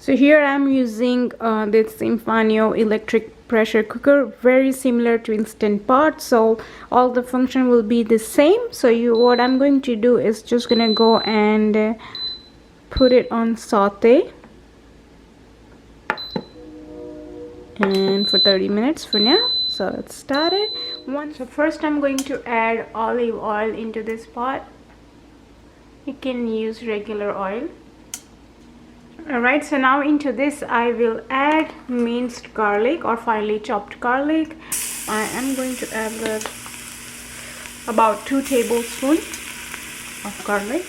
So here I'm using this Infanio electric pressure cooker, very similar to Instant Pot, so all the function will be the same. So what I'm going to do is just gonna go and put it on saute and for 30 minutes for now. So let's start it. So first I'm going to add olive oil into this pot. You can use regular oil. Alright, so now into this I will add minced garlic or finely chopped garlic. I am going to add about 2 tablespoons of garlic.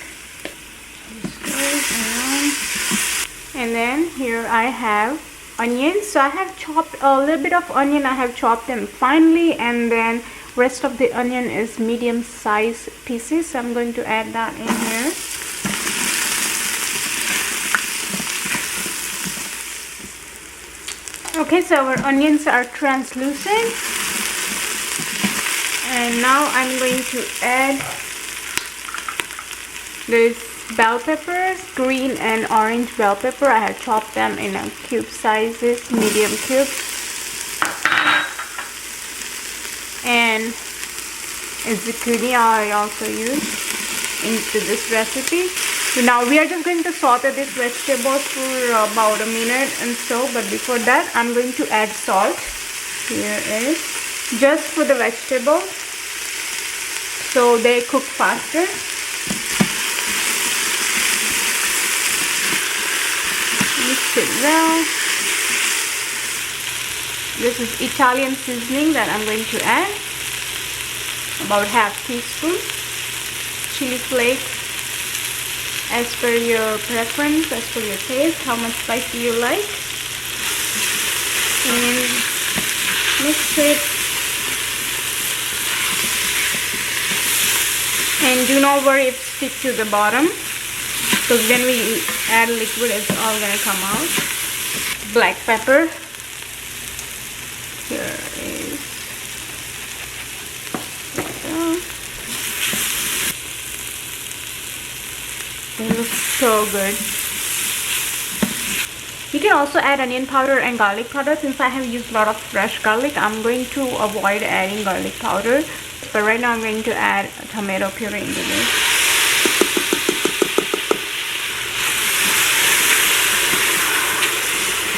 And then here I have onions. So I have chopped a little bit of onion. I have chopped them finely, and then rest of the onion is medium size pieces. So I'm going to add that in here. Okay, so our onions are translucent, and now I'm going to add this bell peppers, green and orange bell pepper. I have chopped them in a cube sizes, medium cubes, and a zucchini I also use into this recipe. So now we are just going to saute this vegetable for about a minute and so, but before that I'm going to add salt. Here is just for the vegetable so they cook faster. Mix it well. This is Italian seasoning that I'm going to add, about ½ teaspoon. Chili flakes as per your preference, as per your taste, how much spicy you like, and mix it. And do not worry if it stick to the bottom, because when we add liquid it's all gonna come out. Black pepper, here is it looks so good. You can also add onion powder and garlic powder. Since I have used a lot of fresh garlic, I'm going to avoid adding garlic powder, but right now I'm going to add tomato puree into this.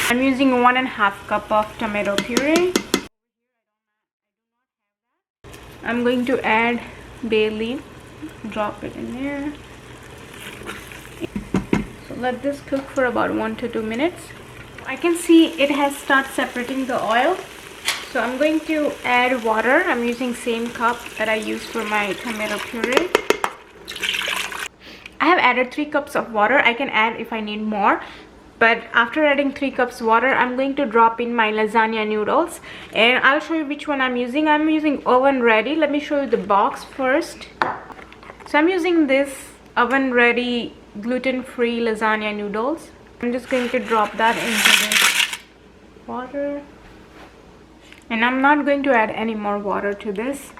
I'm using 1½ cup of tomato puree. I'm going to add bay leaf, drop it in there. So let this cook for about 1 to 2 minutes. I can see it has started separating the oil. So I'm going to add water. I'm using same cup that I used for my tomato puree. I have added 3 cups of water. I can add if I need more. But after adding 3 cups water, I'm going to drop in my lasagna noodles. And I'll show you which one I'm using. I'm using oven ready. Let me show you the box first. So I'm using this oven ready gluten-free lasagna noodles. I'm just going to drop that into this water. And I'm not going to add any more water to this.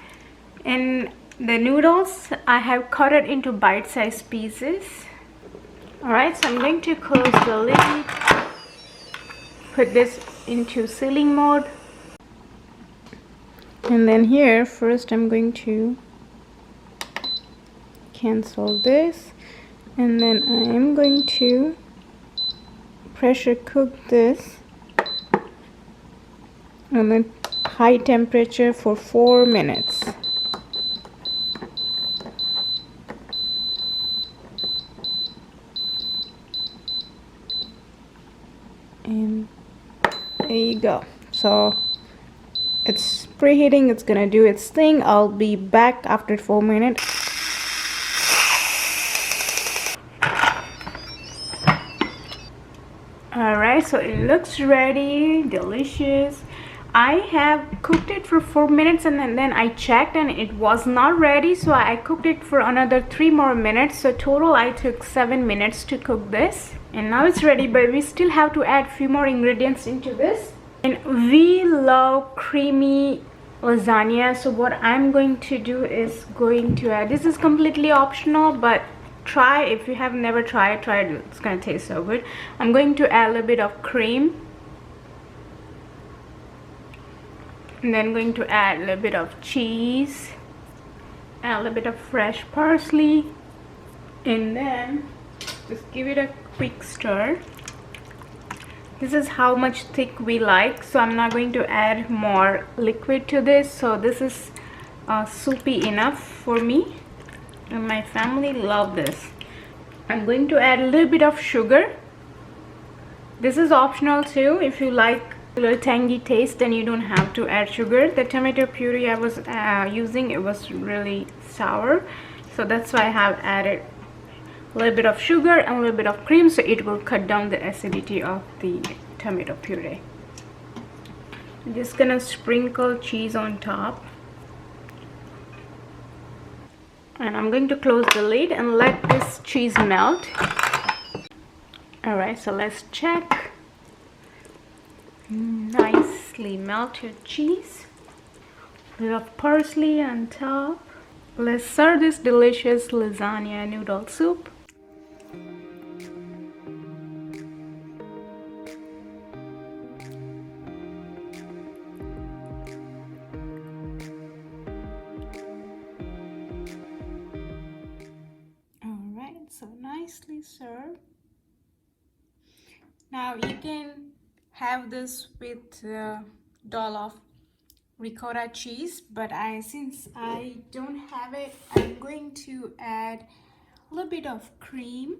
And the noodles, I have cut it into bite-sized pieces. Alright, so I'm going to close the lid, put this into sealing mode, and then here first I'm going to cancel this, and then I am going to pressure cook this on a high temperature for 4 minutes. And there you go. So it's preheating, it's gonna do its thing. I'll be back after 4 minutes. Alright, so it looks ready, delicious. I have cooked it for 4 minutes, and then I checked and it was not ready, so I cooked it for another 3 more minutes. So total I took 7 minutes to cook this, and now it's ready. But we still have to add few more ingredients into this, and we love creamy lasagna. So what I'm going to do is going to add, this is completely optional, but try. If you have never tried, try it. It's gonna taste so good. I'm going to add a little bit of cream, and then going to add a little bit of cheese, add a little bit of fresh parsley, and then just give it a quick stir. This is how much thick we like, so I'm not going to add more liquid to this. So this is soupy enough for me, and my family love this. I'm going to add a little bit of sugar. This is optional too. If you like a little tangy taste, then you don't have to add sugar. The tomato puree I was using, it was really sour, so that's why I have added a little bit of sugar and a little bit of cream, so it will cut down the acidity of the tomato puree. I'm just gonna sprinkle cheese on top, and I'm going to close the lid and let this cheese melt. Alright, so let's check. Nicely melted cheese, a bit of parsley on top. Let's serve this delicious lasagna noodle soup. Alright, so nicely served. Now you can have this with a doll of ricotta cheese, but since I don't have it, I'm going to add a little bit of cream,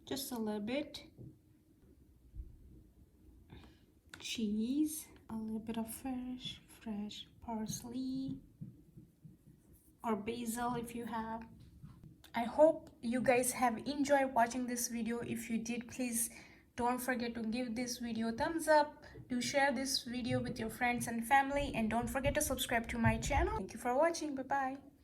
just a little bit, cheese, a little bit of fresh parsley or basil if you have. I hope you guys have enjoyed watching this video. If you did, please don't forget to give this video a thumbs up. Do share this video with your friends and family, and don't forget to subscribe to my channel. Thank you for watching. Bye bye.